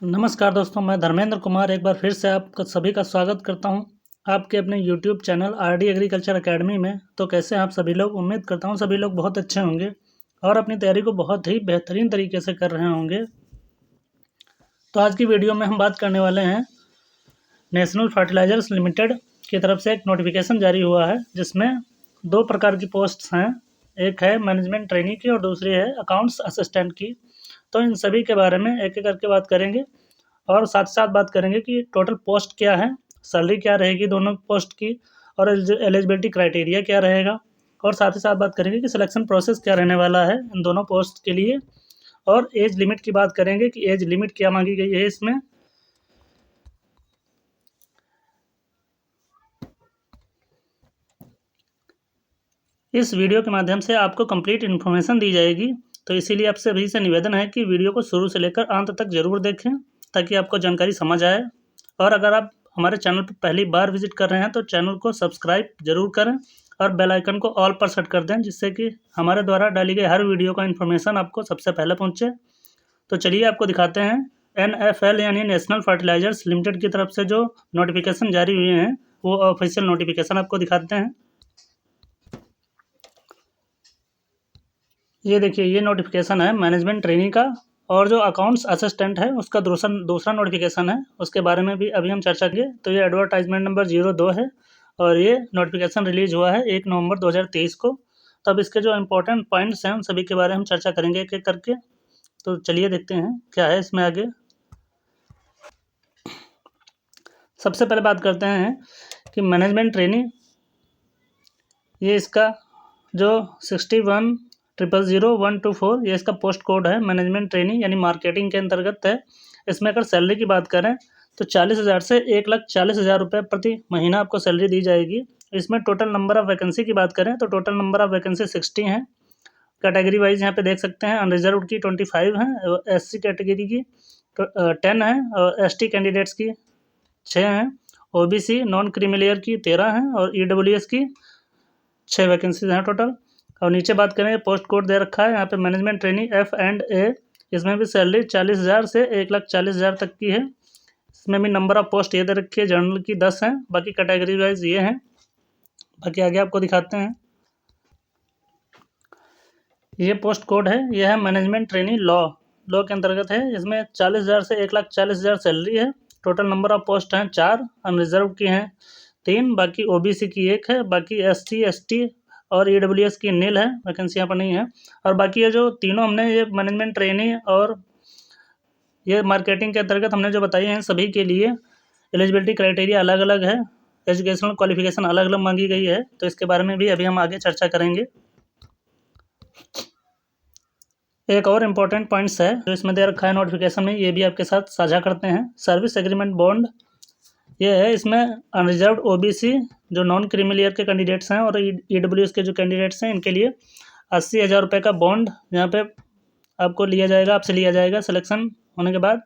नमस्कार दोस्तों, मैं धर्मेंद्र कुमार एक बार फिर से आपका सभी का स्वागत करता हूं आपके अपने YouTube channel RD agriculture academy में। तो कैसे हैं आप सभी लोग? उम्मीद करता हूं सभी लोग बहुत अच्छे होंगे और अपनी तैयारी को बहुत ही बेहतरीन तरीके से कर रहे होंगे। तो आज की वीडियो में हम बात करने वाले हैं नेशनल फर्टिलाइजर्स लिमिटेड की तरफ से एक नोटिफिकेशन जारी हुआ है, जिसमें दो प्रकार की पोस्ट्स हैं। एक है मैनेजमेंट ट्रेनी की और दूसरी है अकाउंट्स असिस्टेंट की। तो इन सभी के बारे में एक एक करके बात करेंगे और साथ साथ बात करेंगे कि टोटल पोस्ट क्या है, सैलरी क्या रहेगी दोनों पोस्ट की, और एलिजिबिलिटी क्राइटेरिया क्या रहेगा। और साथ ही साथ बात करेंगे कि सिलेक्शन प्रोसेस क्या रहने वाला है इन दोनों पोस्ट के लिए। और एज लिमिट की बात करेंगे कि एज लिमिट क्या मांगी गई है इसमें। इस वीडियो के माध्यम से आपको कंप्लीट इन्फॉर्मेशन दी जाएगी, तो इसीलिए आपसे अभी से निवेदन है कि वीडियो को शुरू से लेकर अंत तक ज़रूर देखें ताकि आपको जानकारी समझ आए। और अगर आप हमारे चैनल पर पहली बार विजिट कर रहे हैं तो चैनल को सब्सक्राइब जरूर करें और बेल आइकन को ऑल पर सेट कर दें, जिससे कि हमारे द्वारा डाली गई हर वीडियो का इन्फॉर्मेशन आपको सबसे पहले पहुँचे। तो चलिए आपको दिखाते हैं NFL यानी नेशनल फर्टिलाइजर्स लिमिटेड की तरफ से जो नोटिफिकेशन जारी हुए हैं वो ऑफिशियल नोटिफिकेशन आपको दिखाते हैं। ये देखिए, ये नोटिफिकेशन है मैनेजमेंट ट्रेनिंग का, और जो अकाउंट्स असिस्टेंट है उसका दूसरा दूसरा नोटिफिकेशन है, उसके बारे में भी अभी हम चर्चा करेंगे। तो ये एडवर्टाइजमेंट नंबर 02 है और ये नोटिफिकेशन रिलीज हुआ है 1 नवंबर 2023 को। तब इसके जो इम्पोर्टेंट पॉइंट्स हैं उन सभी के बारे में हम चर्चा करेंगे एक एक करके। तो चलिए देखते हैं क्या है इसमें आगे। सबसे पहले बात करते हैं कि मैनेजमेंट ट्रेनिंग, ये इसका जो 61000124 ये इसका पोस्ट कोड है। मैनेजमेंट ट्रेनिंग यानी मार्केटिंग के अंतर्गत है। इसमें अगर सैलरी की बात करें तो 40,000 से 1,40,000 रुपये प्रति महीना आपको सैलरी दी जाएगी। इसमें टोटल नंबर ऑफ़ वैकेंसी की बात करें तो टोटल नंबर ऑफ़ वैकेंसी 60 हैं। कैटेगरी वाइज यहाँ पे देख सकते हैं, अनरिजर्व की 25 हैं, SC कैटेगरी की 10 हैं और ST कैंडिडेट्स की 6 हैं, OBC नॉन क्रीमी की 13 हैं और EWS की 6 वैकेंसीज हैं टोटल। और नीचे बात करें, पोस्ट कोड दे रखा है यहाँ पे मैनेजमेंट ट्रेनिंग F&A। इसमें भी सैलरी 40,000 से 1,40,000 तक की है। इसमें भी नंबर ऑफ पोस्ट ये दे रखी है, जनरल की 10 हैं, बाकी कैटेगरी वाइज ये हैं। बाकी आगे आपको दिखाते हैं। ये पोस्ट कोड है, यह है मैनेजमेंट ट्रेनिंग लॉ के अंतर्गत है। इसमें 40,000 से 1,40,000 सैलरी है। टोटल नंबर ऑफ पोस्ट हैं 4, अनरिजर्व की हैं 3, बाकी OBC की 1 है, बाकी SC ST और EWS की नील है, वैकेंसी यहाँ पर नहीं है। और बाकी ये जो तीनों हमने ये मैनेजमेंट ट्रेनिंग और ये मार्केटिंग के अंतर्गत हमने जो बताई हैं सभी के लिए एलिजिबिलिटी क्राइटेरिया अलग अलग है, एजुकेशनल क्वालिफिकेशन अलग अलग मांगी गई है। तो इसके बारे में भी अभी हम आगे चर्चा करेंगे। एक और इम्पोर्टेंट पॉइंट्स है जो इसमें दे रखा है नोटिफिकेशन में, ये भी आपके साथ साझा करते हैं। सर्विस एग्रीमेंट बॉन्ड ये है, इसमें अनरिजर्व OBC जो नॉन क्रीमी लेयर के कैंडिडेट्स हैं और EWS के जो कैंडिडेट्स हैं इनके लिए 80,000 रुपये का बॉन्ड यहाँ पे आपको लिया जाएगा, आपसे लिया जाएगा सिलेक्शन होने के बाद।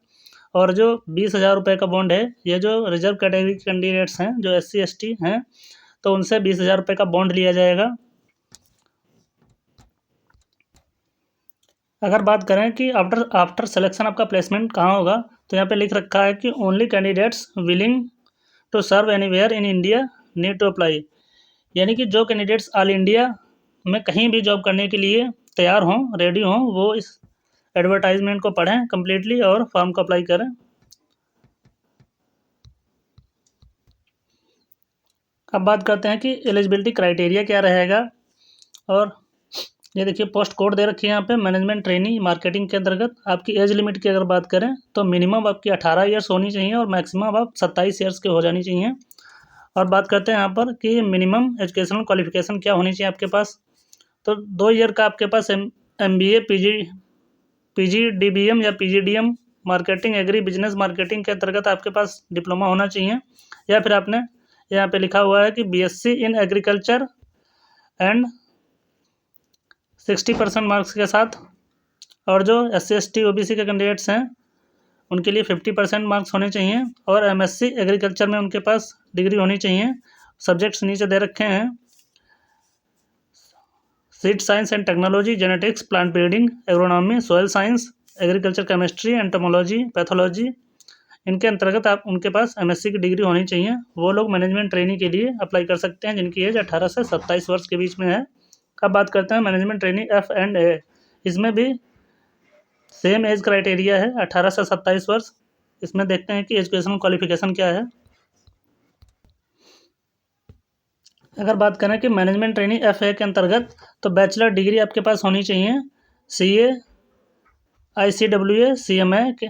और जो 20,000 रुपये का बॉन्ड है, ये जो रिजर्व कैटेगरी के कैंडिडेट्स हैं जो SC ST हैं तो उनसे 20,000 रुपये का बॉन्ड लिया जाएगा। अगर बात करें कि आफ्टर सिलेक्शन आपका प्लेसमेंट कहाँ होगा, तो यहाँ पे लिख रखा है कि only candidates willing to serve anywhere in India need to apply. यानी कि जो कैंडिडेट्स ऑल इंडिया में कहीं भी जॉब करने के लिए तैयार हों, रेडी हों, वो इस एडवर्टाइजमेंट को पढ़ें कम्प्लीटली और फॉर्म को अप्लाई करें। अब बात करते हैं कि एलिजिबिलिटी क्राइटेरिया क्या रहेगा। और ये देखिए, पोस्ट कोड दे रखी है यहाँ पे मैनेजमेंट ट्रेनिंग मार्केटिंग के अंतर्गत। आपकी एज लिमिट की अगर बात करें तो मिनिमम आपकी 18 ईयर्स होनी चाहिए और मैक्सिमम आप 27 ईयर्स के हो जानी चाहिए। और बात करते हैं यहाँ पर कि मिनिमम एजुकेशनल क्वालिफिकेशन क्या होनी चाहिए आपके पास। तो 2 ईयर का आपके पास MBA PGDBM या PGDM marketing agri business marketing के अंतर्गत आपके पास डिप्लोमा होना चाहिए, या फिर आपने यहाँ पे लिखा हुआ है कि BSc in agriculture and 60% marks के साथ। और जो SC ST OBC के कैंडिडेट्स हैं उनके लिए 50% मार्क्स होने चाहिए और MSc एग्रीकल्चर में उनके पास डिग्री होनी चाहिए। सब्जेक्ट्स नीचे दे रखे हैं, seed science and technology, genetics, plant breeding, agronomy, soil science, agriculture chemistry, entomology, pathology, इनके अंतर्गत आप उनके पास एमएससी की डिग्री होनी चाहिए। वो लोग मैनेजमेंट ट्रेनी के लिए अप्लाई कर सकते हैं जिनकी एज 18 से 27 वर्ष के बीच में है। अब बात करते हैं मैनेजमेंट ट्रेनी F&A। इसमें भी सेम एज क्राइटेरिया है, 18 से 27 वर्ष। इसमें देखते हैं कि एजुकेशनल क्वालिफिकेशन क्या है। अगर बात करें कि मैनेजमेंट ट्रेनी FA के अंतर्गत, तो बैचलर डिग्री आपके पास होनी चाहिए CA, ICWA, CMA के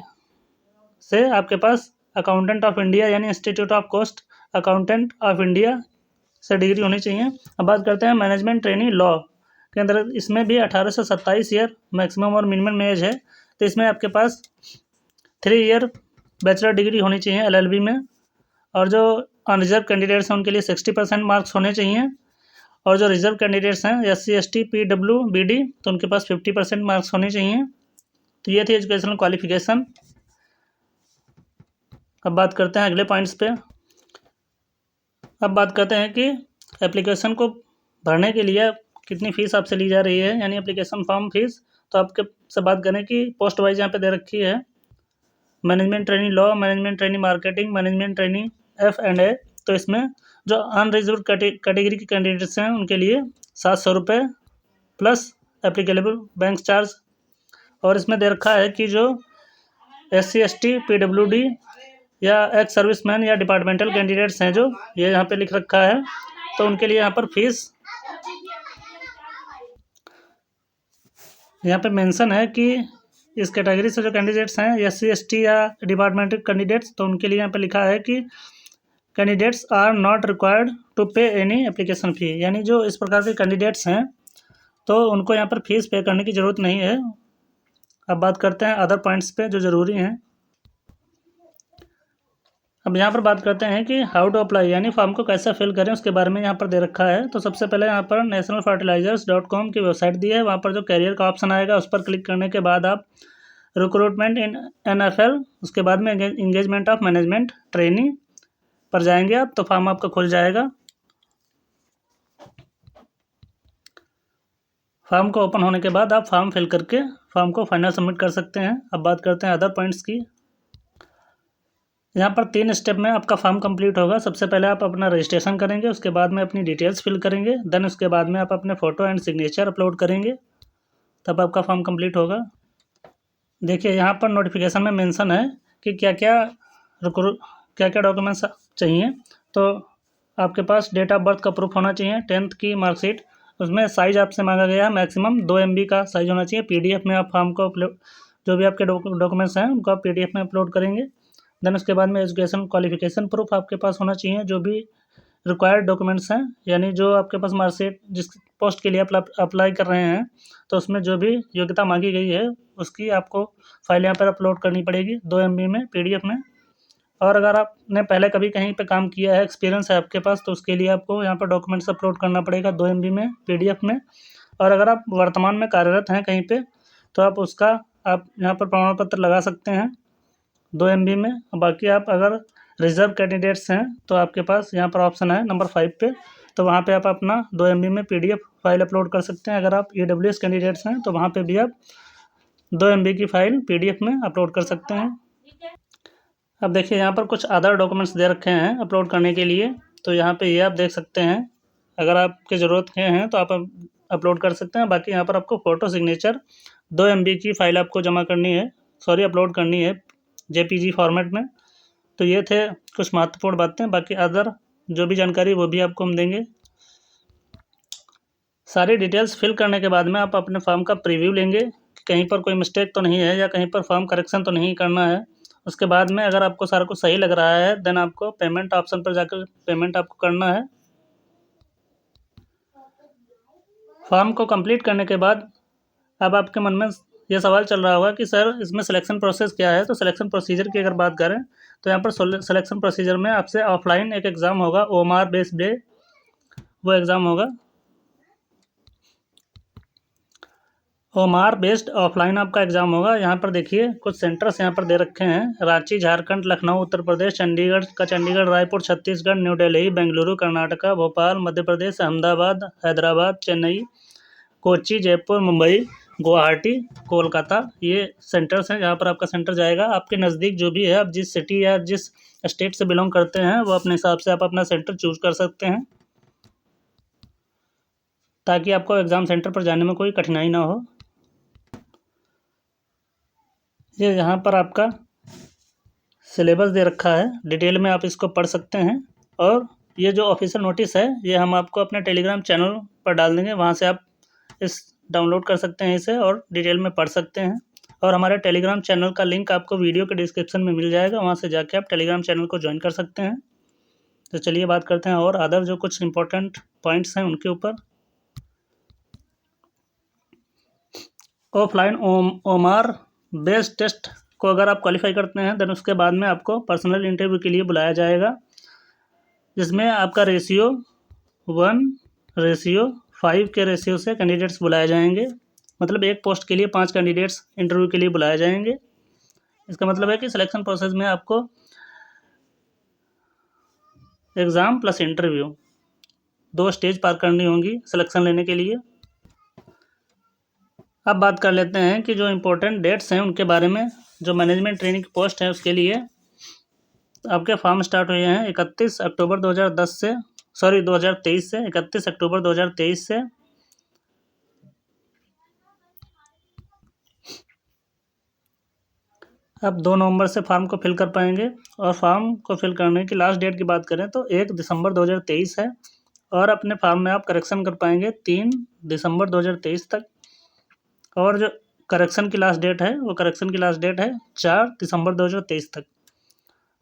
से आपके पास अकाउंटेंट ऑफ इंडिया यानी institute of cost accountant of India से डिग्री होनी चाहिए। अब बात करते हैं मैनेजमेंट ट्रेनी लॉ के अंदर। इसमें भी 18 से 27 ईयर मैक्सिमम और मिनिमम एज है। तो इसमें आपके पास 3 ईयर बैचलर डिग्री होनी चाहिए LLB में, और जो अनरिजर्व कैंडिडेट्स हैं उनके लिए 60% मार्क्स होने चाहिए, और जो रिजर्व कैंडिडेट्स हैं SC ST PWBD तो उनके पास 50% मार्क्स होने चाहिए। तो ये थी एजुकेशनल क्वालिफिकेशन। अब बात करते हैं अगले पॉइंट्स पे। अब बात करते हैं कि एप्लीकेशन को भरने के लिए कितनी फ़ीस आपसे ली जा रही है, यानी एप्लीकेशन फॉर्म फीस। तो आपके से बात करें कि पोस्ट वाइज यहाँ पे दे रखी है, management trainee law, management trainee marketing, management trainee F&A। तो इसमें जो अनरिजर्व कैटेगरी के कैंडिडेट्स हैं उनके लिए 700 रुपये प्लस एप्लीकेबल बैंक चार्ज। और इसमें दे रखा है कि जो SC ST PWD या एक्स सर्विसमैन या डिपार्टमेंटल कैंडिडेट्स हैं, जो ये यहाँ पे लिख रखा है, तो उनके लिए यहाँ पर फीस यहाँ पे मेंशन है कि इस कैटेगरी से जो कैंडिडेट्स हैं SC ST या डिपार्टमेंटल कैंडिडेट्स, तो उनके लिए यहाँ पे लिखा है कि candidates are not required to pay any application fee. यानी जो इस प्रकार के कैंडिडेट्स हैं तो उनको यहाँ पर फीस पे करने की ज़रूरत नहीं है। अब बात करते हैं अदर पॉइंट्स पे जो ज़रूरी हैं। अब यहाँ पर बात करते हैं कि हाउ टू अप्लाई, यानी फॉर्म को कैसे फिल करें उसके बारे में यहाँ पर दे रखा है। तो सबसे पहले यहाँ पर nationalfertilizers.com की वेबसाइट दी है। वहाँ पर जो कैरियर का ऑप्शन आएगा उस पर क्लिक करने के बाद आप रिक्रूटमेंट इन NFL, उसके बाद में इंगेजमेंट ऑफ मैनेजमेंट ट्रेनी पर जाएंगे आप, तो फॉर्म आपका खुल जाएगा। फॉर्म को ओपन होने के बाद आप फॉर्म फिल करके फॉर्म को फाइनल सबमिट कर सकते हैं। अब बात करते हैं अदर पॉइंट्स की। यहाँ पर 3 स्टेप में आपका फॉर्म कंप्लीट होगा। सबसे पहले आप अपना रजिस्ट्रेशन करेंगे, उसके बाद में अपनी डिटेल्स फिल करेंगे, देन उसके बाद में आप अपने फ़ोटो एंड सिग्नेचर अपलोड करेंगे, तब आपका फॉर्म कंप्लीट होगा। देखिए यहाँ पर नोटिफिकेशन में मेंशन है कि क्या क्या डॉक्यूमेंट्स चाहिए। तो आपके पास डेट ऑफ बर्थ का प्रूफ होना चाहिए, 10th की मार्कशीट, उसमें साइज़ आपसे मांगा गया है मैक्सिमम 2 MB का साइज़ होना चाहिए। PDF में आप फॉर्म को अपलोड, जो भी आपके डॉक्यूमेंट्स हैं उनको आप PDF में अपलोड करेंगे। देन उसके बाद में एजुकेशन क्वालिफिकेशन प्रूफ आपके पास होना चाहिए, जो भी रिक्वायर्ड डॉक्यूमेंट्स हैं, यानी जो आपके पास मार्कशीट जिस पोस्ट के लिए आप अप्लाई कर रहे हैं तो उसमें जो भी योग्यता मांगी गई है उसकी आपको फाइल यहाँ पर अपलोड करनी पड़ेगी 2 MB में PDF में। और अगर आपने पहले कभी कहीं पे काम किया है, एक्सपीरियंस है आपके पास, तो उसके लिए आपको यहाँ पर डॉक्यूमेंट्स अपलोड करना पड़ेगा 2 MB में PDF में। और अगर आप वर्तमान में कार्यरत हैं कहीं पे, तो आप उसका आप यहाँ पर प्रमाण पत्र लगा सकते हैं 2 MB में। बाकी आप अगर रिजर्व कैंडिडेट्स हैं तो आपके पास यहाँ पर ऑप्शन है नंबर 5 पे, तो वहाँ पे आप अपना 2 MB में PDF फाइल अपलोड कर सकते हैं। अगर आप EWS कैंडिडेट्स हैं तो वहाँ पे भी आप 2 MB की फ़ाइल PDF में अपलोड कर सकते हैं। अब देखिए यहाँ पर कुछ अदर डॉक्यूमेंट्स दे रखे हैं अपलोड करने के लिए, तो यहाँ पे ये आप देख सकते हैं। अगर आपके ज़रूरत के हैं तो आप अपलोड कर सकते हैं। बाकी यहाँ पर आपको फ़ोटो सिग्नेचर 2 MB की फ़ाइल आपको जमा करनी है, अपलोड करनी है JPG फॉर्मेट में। तो ये थे कुछ महत्वपूर्ण बातें। बाकी अदर जो भी जानकारी वो भी आपको हम देंगे। सारी डिटेल्स फिल करने के बाद में आप अपने फॉर्म का प्रीव्यू लेंगे कि कहीं पर कोई मिस्टेक तो नहीं है या कहीं पर फॉर्म करेक्शन तो नहीं करना है। उसके बाद में अगर आपको सारा कुछ सही लग रहा है देन आपको पेमेंट ऑप्शन पर जाकर पेमेंट आपको करना है। फॉर्म को कंप्लीट करने के बाद अब आपके मन में ये सवाल चल रहा होगा कि सर इसमें सिलेक्शन प्रोसेस क्या है। तो सिलेक्शन प्रोसीजर की अगर बात करें तो यहाँ पर सिलेक्शन प्रोसीजर में आपसे ऑफलाइन एक एग्ज़ाम होगा, OMR बेस्ड डे वो एग्ज़ाम होगा। OMR बेस्ड ऑफलाइन आपका एग्ज़ाम होगा। यहाँ पर देखिए कुछ सेंटर्स यहाँ पर दे रखे हैं, रांची झारखंड, लखनऊ उत्तर प्रदेश, चंडीगढ़, रायपुर छत्तीसगढ़, न्यू दिल्ली बेंगलुरु कर्नाटका, भोपाल मध्य प्रदेश, अहमदाबाद हैदराबाद, चेन्नई, कोच्चि, जयपुर, मुंबई, गुवाहाटी, कोलकाता, ये सेंटर्स हैं जहाँ पर आपका सेंटर जाएगा। आपके नज़दीक जो भी है, आप जिस सिटी या जिस स्टेट से बिलोंग करते हैं वो अपने हिसाब से आप अपना सेंटर चूज़ कर सकते हैं, ताकि आपको एग्ज़ाम सेंटर पर जाने में कोई कठिनाई ना हो। ये यहाँ पर आपका सिलेबस दे रखा है, डिटेल में आप इसको पढ़ सकते हैं। और ये जो ऑफिशियल नोटिस है ये हम आपको अपने टेलीग्राम चैनल पर डाल देंगे, वहाँ से आप इस डाउनलोड कर सकते हैं इसे और डिटेल में पढ़ सकते हैं। और हमारे टेलीग्राम चैनल का लिंक आपको वीडियो के डिस्क्रिप्शन में मिल जाएगा, वहाँ से जाके आप टेलीग्राम चैनल को ज्वाइन कर सकते हैं। तो चलिए बात करते हैं और अदर जो कुछ इंपॉर्टेंट पॉइंट्स हैं उनके ऊपर। ऑफलाइन ओमार बेस टेस्ट को अगर आप क्वालिफाई करते हैं देन उसके बाद में आपको पर्सनल इंटरव्यू के लिए बुलाया जाएगा, जिसमें आपका रेशियो 1:5 के रेशियो से कैंडिडेट्स बुलाए जाएंगे। मतलब एक पोस्ट के लिए 5 कैंडिडेट्स इंटरव्यू के लिए बुलाए जाएंगे। इसका मतलब है कि सिलेक्शन प्रोसेस में आपको एग्ज़ाम प्लस इंटरव्यू 2 स्टेज पार करनी होंगी सिलेक्शन लेने के लिए। अब बात कर लेते हैं कि जो इम्पोर्टेंट डेट्स हैं उनके बारे में। जो मैनेजमेंट ट्रेनिंग की पोस्ट है उसके लिए आपके फॉर्म स्टार्ट हुए हैं 31 अक्टूबर 2023 से 31 अक्टूबर 2023 से। अब 2 नवंबर से फॉर्म को फिल कर पाएंगे। और फॉर्म को फिल करने की लास्ट डेट की बात करें तो 1 दिसंबर 2023 है। और अपने फॉर्म में आप करेक्शन कर पाएंगे 3 दिसंबर 2023 तक। और जो करेक्शन की लास्ट डेट है वो करेक्शन की लास्ट डेट है 4 दिसंबर 2023 तक।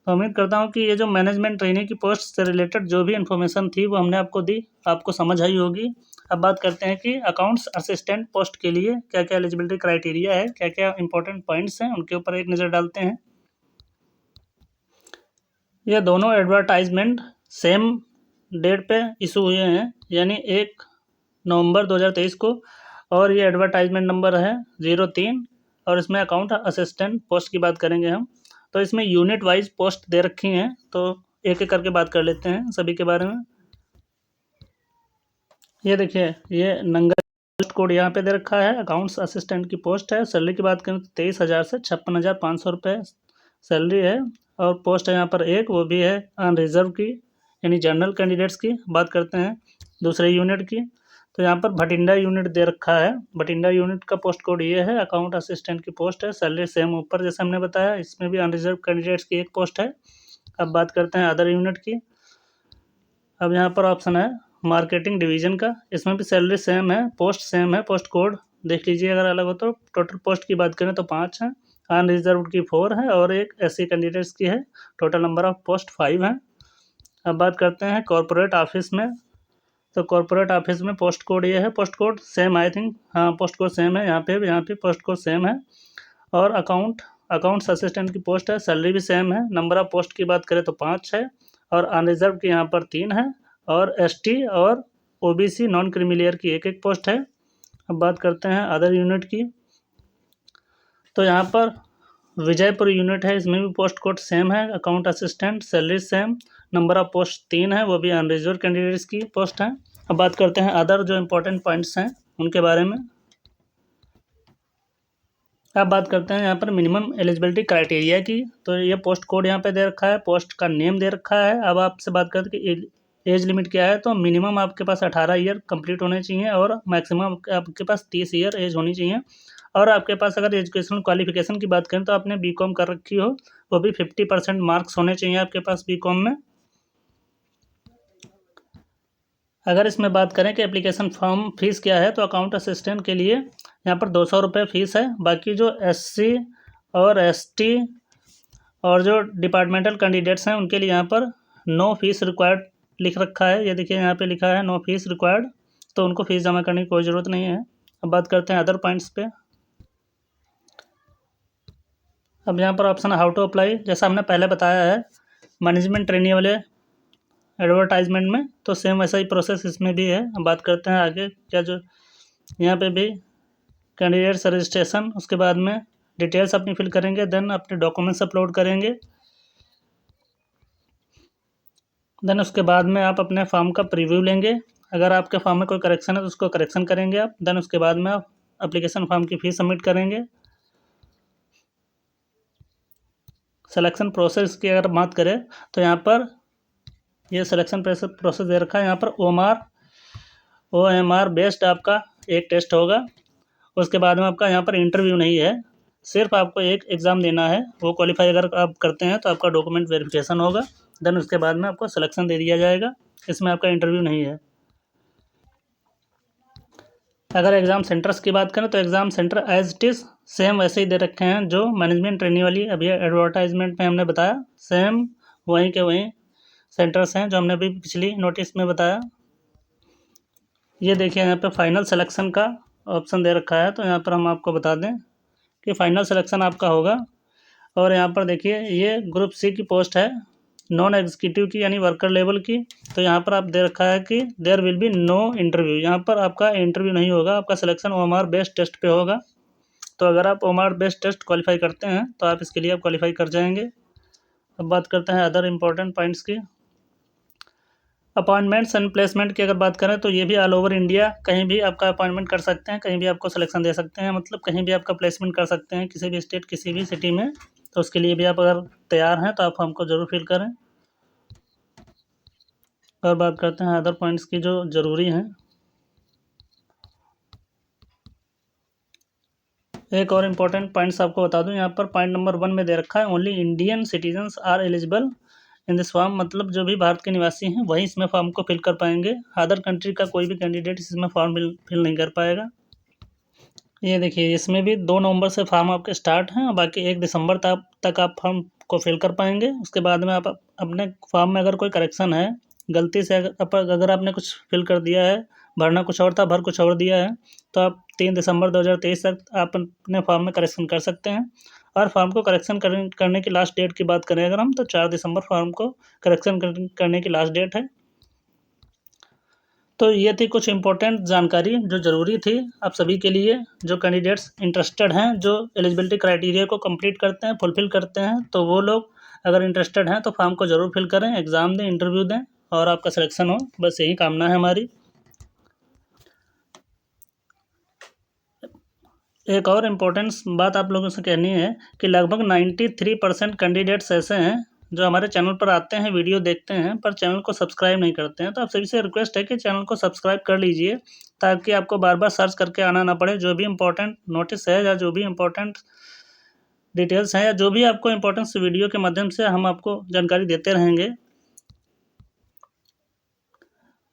तो उम्मीद करता हूँ कि ये जो मैनेजमेंट ट्रेनिंग की पोस्ट से रिलेटेड जो भी इन्फॉर्मेशन थी वो हमने आपको दी, आपको समझ आई होगी। अब बात करते हैं कि अकाउंट्स असिस्टेंट पोस्ट के लिए क्या क्या एलिजिबिलिटी क्राइटेरिया है, क्या क्या इंपॉर्टेंट पॉइंट्स हैं, उनके ऊपर एक नज़र डालते हैं। ये दोनों एडवर्टाइजमेंट सेम डेट पे इशू हुए हैं, यानी 1 नवंबर 2023 को। और ये एडवर्टाइजमेंट नंबर है 03। और इसमें अकाउंट असिस्टेंट पोस्ट की बात करेंगे हम, तो इसमें यूनिट वाइज पोस्ट दे रखी हैं। तो एक एक करके बात कर लेते हैं सभी के बारे में। ये देखिए, ये नंगर पोस्ट कोड यहाँ पे दे रखा है, अकाउंट्स असिस्टेंट की पोस्ट है। सैलरी की बात करें तो 23,000 से 56,500 रुपये सैलरी है। और पोस्ट है यहाँ पर एक, वो भी है अनरिजर्व की, यानी जनरल कैंडिडेट्स की बात करते हैं दूसरे यूनिट की। तो यहाँ पर भटिंडा यूनिट दे रखा है, भटिंडा यूनिट का पोस्ट कोड ये है, अकाउंट असिस्टेंट की पोस्ट है। सैलरी सेम ऊपर जैसे हमने बताया, इसमें भी अनरिजर्व कैंडिडेट्स की एक पोस्ट है। अब बात करते हैं अदर यूनिट की। अब यहाँ पर ऑप्शन है मार्केटिंग डिवीज़न का, इसमें भी सैलरी सेम है, पोस्ट सेम है, पोस्ट कोड देख लीजिए अगर अलग हो तो। टोटल पोस्ट की बात करें तो 5 हैं, अनरिजर्व की 4 है और एक एससी कैंडिडेट्स की है। टोटल नंबर ऑफ पोस्ट 5 हैं। अब बात करते हैं कॉर्पोरेट ऑफिस में। तो कॉर्पोरेट ऑफिस में पोस्ट कोड ये है, post code same I think, हाँ पोस्ट कोड सेम है, यहाँ पे पोस्ट कोड सेम है। और अकाउंट्स असिस्टेंट की पोस्ट है, सैलरी भी सेम है। नंबर ऑफ पोस्ट की बात करें तो 5 है और अनरिजर्व की यहाँ पर 3 है। और एसटी और ओबीसी नॉन क्रीमी की एक एक पोस्ट है। अब बात करते हैं अदर यूनिट की। तो यहाँ पर विजयपुर यूनिट है, इसमें भी पोस्ट कोड सेम है, account assistant, salary same, number of post 3 है, वो भी अनरिजर्व कैंडिडेट्स की पोस्ट है। अब बात करते हैं अदर जो इम्पोर्टेंट पॉइंट्स हैं उनके बारे में। अब बात करते हैं यहाँ पर मिनिमम एलिजिबिलिटी क्राइटेरिया की। तो ये पोस्ट कोड यहाँ पे दे रखा है, पोस्ट का नेम दे रखा है। अब आपसे बात करते हैं कि एज लिमिट क्या है, तो मिनिमम आपके पास 18 ईयर कंप्लीट होने चाहिए और मैक्सिमम आपके पास 30 ईयर एज होनी चाहिए। और आपके पास अगर एजुकेशनल क्वालिफिकेशन की बात करें तो आपने बीकॉम कर रखी हो, वो भी 50% मार्क्स होने चाहिए आपके पास बीकॉम में। अगर इसमें बात करें कि एप्लीकेशन फॉर्म फीस क्या है, तो अकाउंट असिस्टेंट के लिए यहाँ पर 200 रुपये फ़ीस है। बाकी जो एससी और एसटी और जो डिपार्टमेंटल कैंडिडेट्स हैं उनके लिए यहाँ पर नो फीस रिक्वायर्ड लिख रखा है। ये देखिए यहाँ पे लिखा है नो फीस रिक्वायर्ड, तो उनको फ़ीस जमा करने की कोई ज़रूरत नहीं है। अब बात करते हैं अदर पॉइंट्स पे। अब यहाँ पर ऑप्शन हाउ टू अप्लाई, जैसा हमने पहले बताया है मैनेजमेंट ट्रेनिंग वाले एडवर्टाइजमेंट में, तो सेम वैसा ही प्रोसेस इसमें भी है। अब बात करते हैं आगे क्या, जो यहाँ पे भी कैंडिडेट्स रजिस्ट्रेशन, उसके बाद में डिटेल्स अपनी फिल करेंगे, देन अपने डॉक्यूमेंट्स अपलोड करेंगे, देन उसके बाद में आप अपने फॉर्म का प्रीव्यू लेंगे। अगर आपके फॉर्म में कोई करेक्शन है तो उसको करेक्शन करेंगे आप, देन उसके बाद में आप एप्लीकेशन फॉर्म की फ़ीस सबमिट करेंगे। सिलेक्शन प्रोसेस की अगर बात करें तो यहाँ पर ये सिलेक्शन प्रोसेस दे रखा है। यहाँ पर OMR बेस्ड आपका एक टेस्ट होगा। उसके बाद में आपका यहाँ पर इंटरव्यू नहीं है, सिर्फ आपको एक एग्ज़ाम देना है। वो क्वालिफाई अगर आप करते हैं तो आपका डॉक्यूमेंट वेरिफिकेशन होगा, देन उसके बाद में आपको सिलेक्शन दे दिया जाएगा। इसमें आपका इंटरव्यू नहीं है। अगर एग्ज़ाम सेंटर्स की बात करें तो exam centre as it is same वैसे ही दे रखे हैं जो मैनेजमेंट ट्रेनिंग वाली अभी एडवर्टाइजमेंट में हमने बताया, सेम वहीं के वहीं सेंटर्स हैं जो हमने अभी पिछली नोटिस में बताया। ये देखिए यहाँ पे फाइनल सिलेक्शन का ऑप्शन दे रखा है, तो यहाँ पर हम आपको बता दें कि फाइनल सिलेक्शन आपका होगा। और यहाँ पर देखिए ये ग्रुप सी की पोस्ट है, नॉन एग्जीक्यूटिव की यानी वर्कर लेवल की। तो यहाँ पर आप दे रखा है कि there will be no interview, यहाँ पर आपका इंटरव्यू नहीं होगा, आपका सिलेक्शन OMR बेस्ड टेस्ट पे होगा। तो अगर आप OMR बेस्ड टेस्ट क्वालिफाई करते हैं तो आप इसके लिए आप क्वालिफाई कर जाएंगे। अब बात करते हैं अदर इम्पोर्टेंट पॉइंट्स की। अपॉइंटमेंट्स एंड प्लेसमेंट की अगर बात करें तो ये भी ऑल ओवर इंडिया कहीं भी आपका अपॉइंटमेंट कर सकते हैं, कहीं भी आपको सिलेक्शन दे सकते हैं, मतलब कहीं भी आपका प्लेसमेंट कर सकते हैं किसी भी स्टेट किसी भी सिटी में। तो उसके लिए भी आप अगर तैयार हैं तो आप हमको ज़रूर फिल करें। और बात करते हैं अदर पॉइंट्स की जो ज़रूरी हैं। एक और इम्पोर्टेंट पॉइंट्स आपको बता दूं, यहाँ पर पॉइंट नंबर 1 में दे रखा है only Indian citizens are eligible in this form, मतलब जो भी भारत के निवासी हैं वही इसमें फॉर्म को फिल कर पाएंगे। अदर कंट्री का कोई भी कैंडिडेट इसमें फॉर्म फिल नहीं कर पाएगा। ये देखिए इसमें भी 2 नवंबर से फॉर्म आपके स्टार्ट हैं और बाकी 1 दिसंबर तक आप फॉर्म को फिल कर पाएंगे। उसके बाद में आप अपने फॉर्म में अगर कोई करेक्शन है, गलती से अगर आपने कुछ फिल कर दिया है, भरना कुछ और था भर कुछ और दिया है, तो आप 3 दिसंबर 2023 तक आप अपने फॉर्म में करेक्शन कर सकते हैं। और फॉर्म को करेक्शन करने की लास्ट डेट की बात करें अगर हम, तो 4 दिसंबर फॉर्म को करेक्शन करने की लास्ट डेट है। तो ये थी कुछ इम्पोर्टेंट जानकारी जो ज़रूरी थी आप सभी के लिए, जो कैंडिडेट्स इंटरेस्टेड हैं, जो एलिजिबिलिटी क्राइटेरिया को कंप्लीट करते हैं, फुलफ़िल करते हैं, तो वो लोग अगर इंटरेस्टेड हैं तो फॉर्म को ज़रूर फिल करें, एग्ज़ाम दें, इंटरव्यू दें और आपका सिलेक्शन हो। बस यही कामना है हमारी। एक और इम्पोर्टेंट बात आप लोगों से कहनी है कि लगभग 93% कैंडिडेट्स ऐसे हैं जो हमारे चैनल पर आते हैं, वीडियो देखते हैं, पर चैनल को सब्सक्राइब नहीं करते हैं। तो आप सभी से रिक्वेस्ट है कि चैनल को सब्सक्राइब कर लीजिए ताकि आपको बार बार सर्च करके आना ना पड़े। जो भी इम्पोर्टेंट नोटिस है या जो भी इम्पोर्टेंट डिटेल्स हैं या जो भी आपको इम्पोर्टेंस वीडियो के माध्यम से हम आपको जानकारी देते रहेंगे।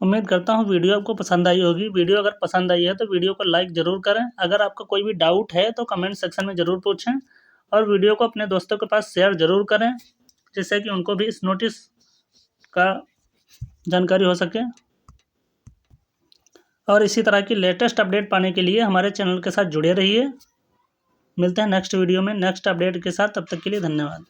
उम्मीद करता हूँ वीडियो आपको पसंद आई होगी। वीडियो अगर पसंद आई है तो वीडियो को लाइक ज़रूर करें। अगर आपका कोई भी डाउट है तो कमेंट सेक्शन में ज़रूर पूछें और वीडियो को अपने दोस्तों के पास शेयर ज़रूर करें, जिससे कि उनको भी इस नोटिस का जानकारी हो सके। और इसी तरह की लेटेस्ट अपडेट पाने के लिए हमारे चैनल के साथ जुड़े रहिए। मिलते हैं नेक्स्ट वीडियो में नेक्स्ट अपडेट के साथ, तब तक के लिए धन्यवाद।